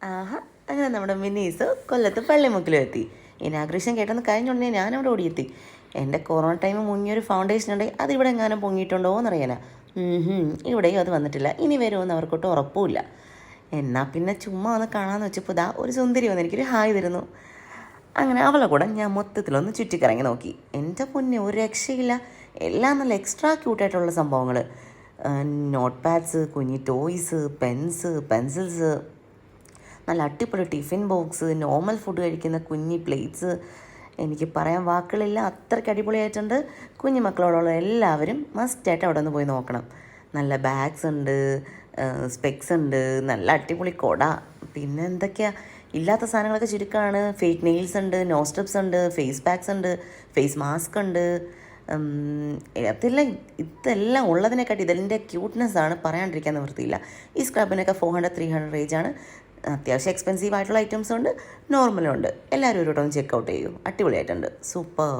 ആഹാ, അങ്ങനെ നമ്മുടെ മിന്നീസ് കൊല്ലത്ത് പള്ളിമുക്കിലും എത്തി. ഇനാഗ്രേഷൻ കേട്ടെന്ന് കഴിഞ്ഞുടനെ ഞാനവിടെ ഓടിയെത്തി. എൻ്റെ കൊറോണ ടൈം മുങ്ങിയൊരു ഫൗണ്ടേഷൻ ഉണ്ടെങ്കിൽ അതിവിടെ എങ്ങാനും പൊങ്ങിയിട്ടുണ്ടോ എന്നറിയാനാ. ഇവിടെയും അത് വന്നിട്ടില്ല, ഇനി വരുമെന്ന് അവർക്കൊട്ടും ഉറപ്പുമില്ല. എന്നാൽ പിന്നെ ചുമ്മാ ഒന്ന് കാണാമെന്ന് വെച്ചപ്പോൾ ഇതാ ഒരു സുന്ദരി വന്ന് എനിക്കൊരു ഹായ് തരുന്നു. അങ്ങനെ അവളെ കൂടെ ഞാൻ മൊത്തത്തിലൊന്ന് ചുറ്റിക്കറങ്ങി നോക്കി. എൻ്റെ പൊന്നെ, ഒരു രക്ഷയില്ല. എല്ലാം നല്ല എക്സ്ട്രാ ക്യൂട്ടായിട്ടുള്ള സംഭവങ്ങൾ. നോട്ട് പാഡ്സ്, കുഞ്ഞി ടോയ്സ്, പെൻസിൽസ്, നല്ല അടിപൊളി ടിഫിൻ ബോക്സ്, നോർമൽ ഫുഡ് കഴിക്കുന്ന കുഞ്ഞി പ്ലേറ്റ്സ്. എനിക്ക് പറയാൻ വാക്കുകളില്ല, അത്രയ്ക്ക് അടിപൊളിയായിട്ടുണ്ട്. കുഞ്ഞു മക്കളോടുള്ള എല്ലാവരും മസ്റ്റായിട്ട് അവിടെ ഒന്ന് പോയി നോക്കണം. നല്ല ബാഗ്സ് ഉണ്ട്, സ്പെക്സ് ഉണ്ട്, നല്ല അടിപൊളി കൊട. പിന്നെ എന്തൊക്കെയാ, ഇല്ലാത്ത സാധനങ്ങളൊക്കെ ചുരുക്കമാണ്. ഫേക്ക് നെയിൽസ് ഉണ്ട്, നോസ്ട്രിപ്സ് ഉണ്ട്, ഫേസ് പാക്സ് ഉണ്ട്, ഫേസ് മാസ്ക് ഉണ്ട്. ഇതെല്ലാം ഉള്ളതിനെക്കാട്ടി ഇതിൻ്റെ ക്യൂട്ട്നെസ്സാണ് പറയാണ്ടിരിക്കാൻ നിവൃത്തിയില്ല. ഈ സ്ക്രബിനൊക്കെ 400-300 റേഞ്ചാണ്. അത്യാവശ്യം എക്സ്പെൻസീവ് ആയിട്ടുള്ള ഐറ്റംസും ഉണ്ട്, നോർമലും ഉണ്ട്. എല്ലാവരും ഒരു വട്ടം ചെക്കൗട്ട് ചെയ്യൂ, അടിപൊളിയായിട്ടുണ്ട്, സൂപ്പർ.